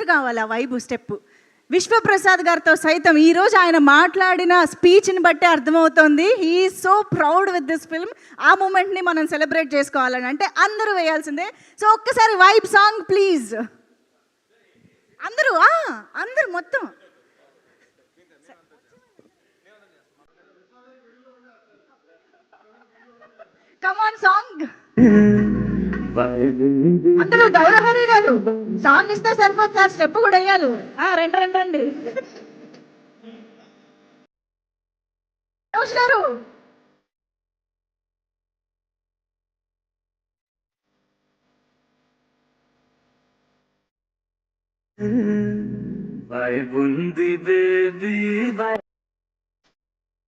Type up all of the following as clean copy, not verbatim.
Capture కావాలి ఆ vibe step. Vishwaprasad గారితో సైతం ఈరోజు ఆయన మాట్లాడిన స్పీచ్ని బట్టి అర్థమవుతుంది he so proud with this film. ఆ మూమెంట్ని మనం సెలబ్రేట్ చేసుకోవాలని అంటే అందరూ వేయాల్సిందే. సో ఒక్కసారి వైబ్ సాంగ్ ప్లీజ్. అందరూ అందరూ మొత్తం కమాన్ సాంగ్. అందరూ గౌరవహరి గారు సాంగ్ ఇస్తే సరిపోతుంది, ఆ స్టెప్ కూడా వేయాలి. రండి గారు.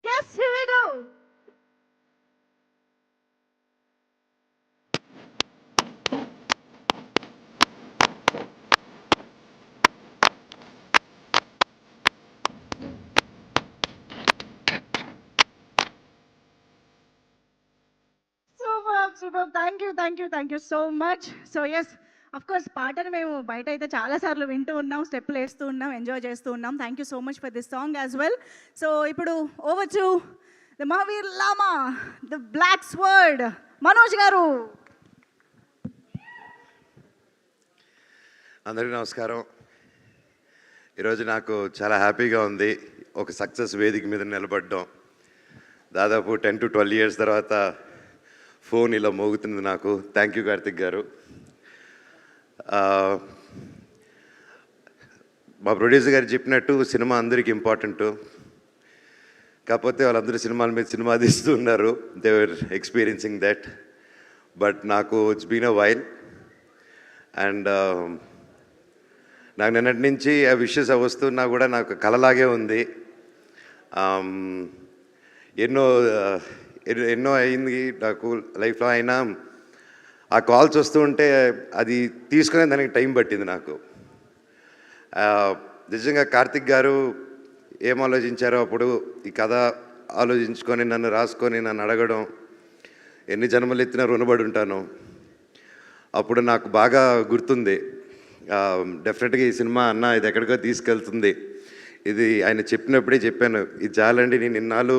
Yes, here we go. Superb. Thank you so much. So yes, of course పాటను మేము బయట అయితే చాలా సార్లు వింటూ ఉన్నాం, స్టెప్లు వేస్తూ ఉన్నాం, ఎంజాయ్ చేస్తూ ఉన్నాం. Thank you so much for this song as well. So ఇప్పుడు over to the Mahavir Lama, the black sword, Manoj గారు. అందరికీ నమస్కారం. ఈరోజు నాకు చాలా హ్యాపీగా ఉంది ఒక సక్సెస్ వేదిక మీద నిలబడడం. దాదాపు 10 to 12 years తర్వాత ఫోన్ ఇలా మోగుతుంది నాకు. థ్యాంక్ యూ కార్తిక్ గారు. మా ప్రొడ్యూసర్ గారు చెప్పినట్టు సినిమా అందరికీ ఇంపార్టెంట్, కాకపోతే వాళ్ళందరూ సినిమాల మీద సినిమా తీస్తూ ఉన్నారు. They were experiencing that. But నాకు it's been a while and నాకు నిన్నటి నుంచి ఆ విషెస్ వస్తున్నా కూడా నాకు కలలాగే ఉంది. ఎన్నో అయింది నాకు లైఫ్లో. అయినా ఆ కాల్స్ వస్తూ ఉంటే అది తీసుకునే దానికి టైం పట్టింది నాకు. నిజంగా కార్తిక్ గారు ఏం ఆలోచించారో అప్పుడు ఈ కథ ఆలోచించుకొని నన్ను రాసుకొని నన్ను అడగడం, ఎన్ని జన్మలు ఎత్తినా రుణపడి ఉంటాను. అప్పుడు నాకు బాగా గుర్తుంది. డెఫినెట్గా ఈ సినిమా అన్న ఇది ఎక్కడికో తీసుకెళ్తుంది. ఇది ఆయన చెప్పినప్పుడే చెప్పాను, ఇది చాలండి, నేను ఇన్నాళ్ళు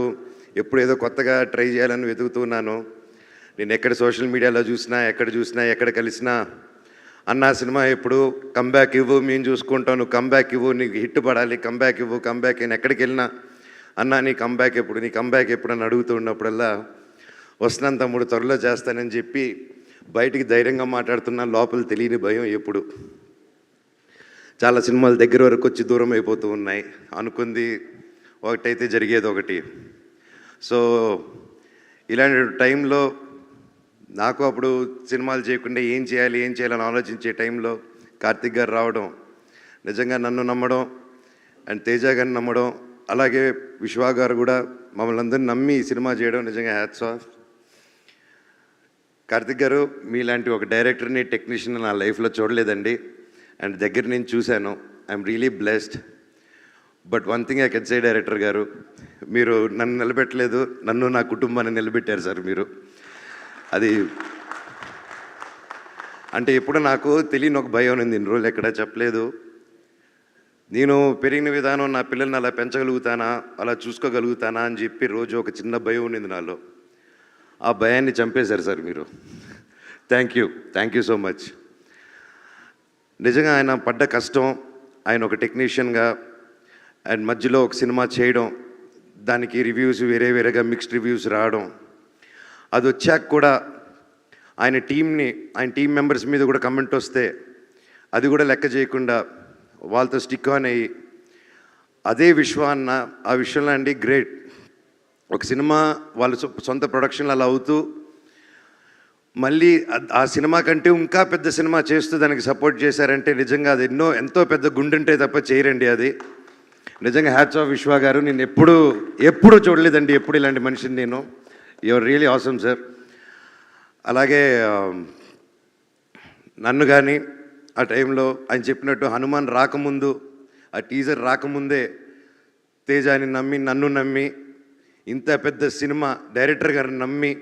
ఎప్పుడు ఏదో కొత్తగా ట్రై చేయాలని వెతుకుతున్నాను. నేను ఎక్కడ సోషల్ మీడియాలో చూసినా, ఎక్కడ కలిసినా అన్న సినిమా ఎప్పుడు కంబ్యాక్ ఇవ్వు, మేము చూసుకుంటాం, నువ్వు కంబ్యాక్ ఇవ్వు, నీకు హిట్ పడాలి, కంబ్యాక్ ఇవ్వు, కంబ్యాక్. నేను ఎక్కడికి వెళ్ళినా అన్న నీ కంబ్యాక్ ఎప్పుడు అని అడుగుతూ ఉన్నప్పుడల్లా వస్తున్నాను తమ్ముడు, త్వరలో చేస్తానని చెప్పి బయటికి ధైర్యంగా మాట్లాడుతున్నా. లోపల తెలియని భయం ఎప్పుడు. చాలా సినిమాలు దగ్గర వరకు వచ్చి దూరం అయిపోతూ ఉన్నాయి. అనుకుంది ఒకటైతే జరిగేది ఒకటి. సో ఇలాంటి టైంలో నాకు అప్పుడు సినిమాలు చేయకుండా ఏం చేయాలని ఆలోచించే టైంలో కార్తిక్ గారు రావడం, నిజంగా నన్ను నమ్మడం అండ్ తేజ గారిని నమ్మడం, అలాగే విశ్వా గారు కూడా మమ్మల్ని అందరినీ నమ్మి సినిమా చేయడం నిజంగా హ్యాట్స్ ఆఫ్. కార్తిక్ గారు మీలాంటి ఒక డైరెక్టర్ని, టెక్నీషియన్ నా లైఫ్లో చూడలేదండి. అండ్ దగ్గర నేను చూశాను. I'm really blessed. But one thing I can say director గారు, మీరు నన్ను నిలబెట్టలేదు, నన్ను నా కుటుంబాన్ని నిలబెట్టారు సార్ మీరు. అది అంటే ఎప్పుడు నాకు తెలియని ఒక భయం ఉంది, ఇన్ని రోజులు ఎక్కడా చెప్పలేదు. నేను పెరిగిన విధానం నా పిల్లల్ని అలా పెంచగలుగుతానా, అలా చూసుకోగలుగుతానా అని చెప్పి రోజు ఒక చిన్న భయం ఉండింది నాలో. ఆ భయాన్ని చంపేశారు సార్ మీరు. Thank you so much. నిజంగా ఆయన పడ్డ కష్టం, ఆయన ఒక టెక్నీషియన్గా అండ్ మధ్యలో ఒక సినిమా చేయడం, దానికి రివ్యూస్ వేరేగా మిక్స్డ్ రివ్యూస్ రావడం, అది వచ్చాక కూడా ఆయన టీం మెంబర్స్ మీద కూడా కమెంట్ వస్తే అది కూడా లెక్క చేయకుండా వాళ్ళతో స్టిక్ ఆన్ అయ్యి అదే విశ్వ అన్న ఆ విషయంలో అండి గ్రేట్. ఒక సినిమా వాళ్ళు సొంత ప్రొడక్షన్లు అలా అవుతూ మళ్ళీ ఆ సినిమా కంటే ఇంకా పెద్ద సినిమా చేస్తూ దానికి సపోర్ట్ చేశారంటే నిజంగా అది ఎంతో పెద్ద గుండెంటే తప్ప చేయరండి. అది నిజంగా హ్యాట్స్ ఆఫ్ విశ్వ గారు. నేను ఎప్పుడు చూడలేదండి ఎప్పుడు ఇలాంటి మనిషిని నేను. Your really awesome sir. అలాగే నన్ను కానీ ఆ టైంలో ఆయన చెప్పినట్టు హనుమాన్ రాకముందు, ఆ టీజర్ రాకముందే తేజాని నమ్మి, నన్ను నమ్మి, ఇంత పెద్ద సినిమా డైరెక్టర్ గారిని నమ్మి,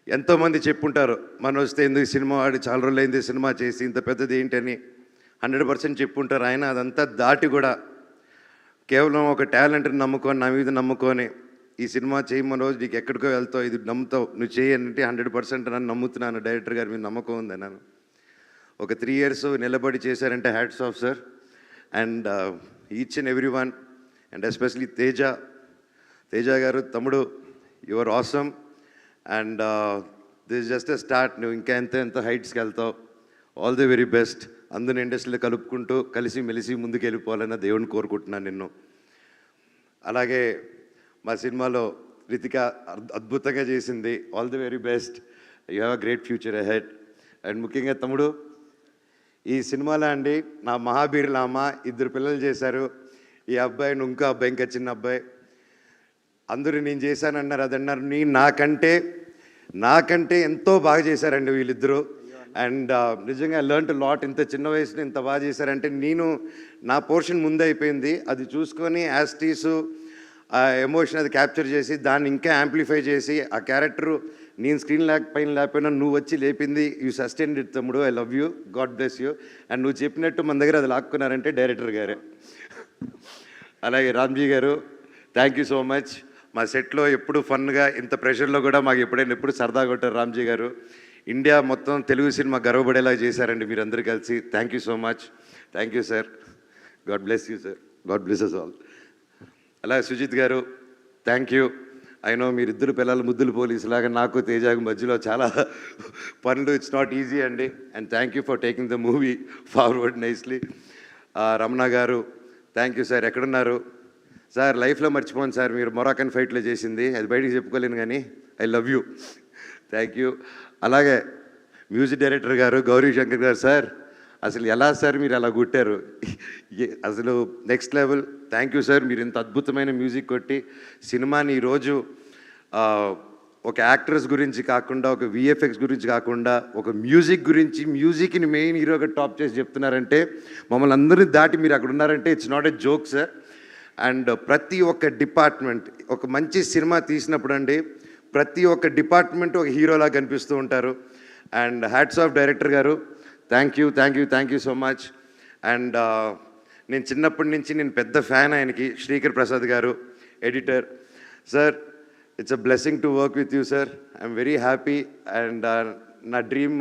ఎంతోమంది చెప్పుంటారు మన వస్తే ఎందుకు సినిమా ఆడి చాలా రోజులు అయింది సినిమా చేసి ఇంత పెద్దది ఏంటని. 100% చెప్పుంటారు. ఆయన అదంతా దాటి కూడా కేవలం ఒక టాలెంట్ని నమ్ముకొని, నా మీద నమ్ముకొని, ఈ సినిమా చేయమని రోజు నీకు ఎక్కడికో వెళ్తావు, ఇది నమ్ముతావు, నువ్వు చేయంటే 100% నన్ను నమ్ముతున్నాను. డైరెక్టర్ గారి మీద నమ్మకం ఉంది నన్ను. ఒక 3 years నిలబడి చేశారంటే hats off sir. And each and every one, and especially Teja గారు, తమ్ముడు, your awesome. And this just a start. నువ్వు ఇంకా ఎంత హైట్స్కి వెళ్తావు. All the very best. అందరిని ఇండస్ట్రీలో కలుపుకుంటూ కలిసి మెలిసి ముందుకు వెళ్ళిపోవాలని దేవుడిని కోరుకుంటున్నాను నిన్ను. అలాగే మా సినిమాలో రితిక అద్భుతంగా చేసింది. All the very best. You have a great future ahead. And ముఖ్యంగా తమ్ముడు, ఈ సినిమాలో అండి నా మహాబీరుల అమ్మ 2 పిల్లలు చేశారు. ఈ అబ్బాయి, ఇంకో అబ్బాయి, ఇంకా చిన్న అబ్బాయి. అందరూ నేను చేశానన్నారు, అదన్నారు. నాకంటే ఎంతో బాగా చేశారండి వీళ్ళిద్దరూ. అండ్ నిజంగా లెర్న్ లాట్. ఇంత చిన్న వయసులో ఇంత బాగా చేశారంటే నేను నా పోర్షన్ ముందే అయిపోయింది. అది చూసుకొని యాస్టీసు ఆ ఎమోషన్ అది క్యాప్చర్ చేసి దాన్ని ఇంకా యాంప్లిఫై చేసి ఆ క్యారెక్టరు నేను స్క్రీన్ పైన లేకపోయినా నువ్వు వచ్చి లేపింది. యూ సస్టైన్డ్ ఇట్ తమ్ముడు. I love you, God bless you. And నువ్వు చెప్పినట్టు మన దగ్గర అది లాక్కున్నారంటే డైరెక్టర్ గారే. అలాగే రామ్జీ గారు, థ్యాంక్ యూ సో మచ్. మా సెట్లో ఎప్పుడు ఫన్గా, ఇంత ప్రెషర్లో కూడా మాకు ఎప్పుడు సరదా కొట్టారు రామ్జీ గారు. ఇండియా మొత్తం తెలుగు సినిమా గర్వపడేలా చేశారండి మీరందరూ కలిసి. Thank you so much. Thank you sir. God bless you sir. God bless us all. అలాగే సుజిత్ గారు, థ్యాంక్ యూ. అయినో మీరిద్దరు పిల్లలు ముద్దులు పోలీసులాగా నాకు తేజాకు మధ్యలో చాలా పనులు. ఇట్స్ నాట్ ఈజీ అండి. And thank you for taking the movie forward nicely. Ramana గారు, థ్యాంక్ యూ సార్. ఎక్కడున్నారు సార్? లైఫ్లో మర్చిపోను సార్ మీరు మొరాకన్ ఫైట్లో చేసింది. అది బయటికి చెప్పుకోలేను కానీ I love you. Thank you. అలాగే మ్యూజిక్ డైరెక్టర్ గారు గౌరీ శంకర్ గారు, సార్ అసలు ఎలా సార్ మీరు అలా కొట్టారు? అసలు next level. Thank you sir. మీరు ఇంత అద్భుతమైన మ్యూజిక్ కొట్టి సినిమాని ఈరోజు ఒక యాక్టర్స్ గురించి కాకుండా, ఒక విఎఫ్ఎక్స్ గురించి కాకుండా, ఒక మ్యూజిక్ గురించి, మ్యూజిక్ని మెయిన్ హీరోగా టాప్ చేసి చెప్తున్నారంటే, మమ్మల్ని అందరినీ దాటి మీరు అక్కడ ఉన్నారంటే it's not a joke sir. And ప్రతి ఒక్క డిపార్ట్మెంట్, ఒక మంచి సినిమా తీసినప్పుడు అండి ప్రతి ఒక్క డిపార్ట్మెంట్ ఒక హీరోలా కనిపిస్తూ ఉంటారు. అండ్ హ్యాట్స్ ఆఫ్ డైరెక్టర్ గారు. Thank you so much. And నేను చిన్నప్పటి నుంచి నేను పెద్ద ఫ్యాన్ ఆయనకి. Srikar Prasad garu, editor. Sir, it's a blessing to work with you sir. I'm very happy. And నా dream,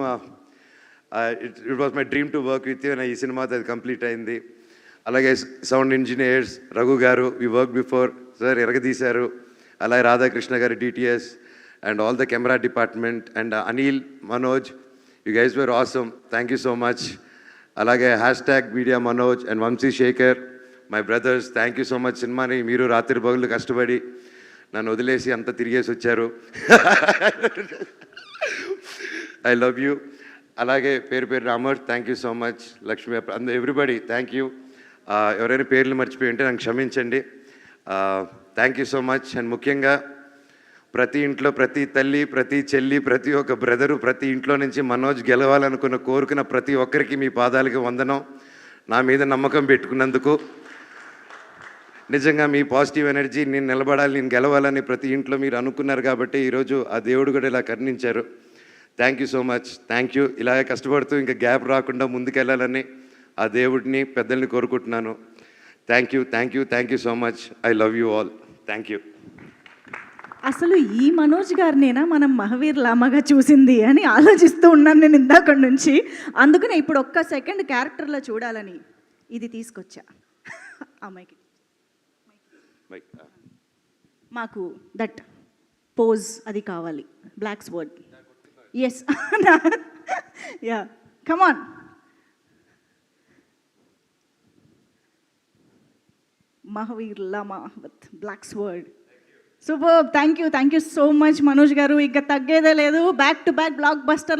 it was my dream to work with you. ఈ సినిమాతో అది కంప్లీట్ అయింది. అలాగే sound engineers Raghu garu, we work before sir, ఎరగదీశారు. అలాగే Radhakrishna garu, DTS, and all the camera department, and Anil, Manoj, you guys were awesome. Thank you so much. అలాగే #media Manoj and Vamshi Shekar, my brothers, thank you so much. సినిమాని మీరు రాత్రి పగులు కష్టపడి నన్ను వదిలేసి అంతా తిరిగేసి వచ్చారు. I love you. అలాగే పేరు Amar, thank you so much. Lakshmi, everybody thank you. ఎవరైనా పేర్లు మర్చిపోయి ఉంటే నాకు క్షమించండి. Thank you so much. And ముఖ్యంగా ప్రతి ఇంట్లో ప్రతి తల్లి, ప్రతి చెల్లి, ప్రతి ఒక్క బ్రదరు, ప్రతి ఇంట్లో నుంచి మనోజ్ కోరుకున్న ప్రతి ఒక్కరికి మీ పాదాలకి వందనం. నా మీద నమ్మకం పెట్టుకున్నందుకు నిజంగా మీ పాజిటివ్ ఎనర్జీ, నేను నిలబడాలి, నేను గెలవాలని ప్రతి ఇంట్లో మీరు అనుకున్నారు కాబట్టి ఈరోజు ఆ దేవుడు కూడా ఇలా కరుణించారు. Thank you so much. Thank you. ఇలాగే కష్టపడుతూ ఇంకా గ్యాప్ రాకుండా ముందుకెళ్ళాలని ఆ దేవుడిని, పెద్దల్ని కోరుకుంటున్నాను. Thank you so much. I love you all. Thank you. అసలు ఈ మనోజ్ గారినేనా మనం మహావీర్ లామాగా చూసింది అని ఆలోచిస్తూ ఉన్నాను నేను ఇందాక నుంచి. అందుకనే ఇప్పుడు ఒక్క సెకండ్ క్యారెక్టర్లో చూడాలని ఇది తీసుకొచ్చా. అమ్మాయికి మాకు దట్ పోజ్ అది కావాలి, black sword. Yes, yeah, come on. Mahavir Lama with black sword. Super. Thank you so much Manoj garu. ఇక తగ్గేదే లేదు. Back to back block buster.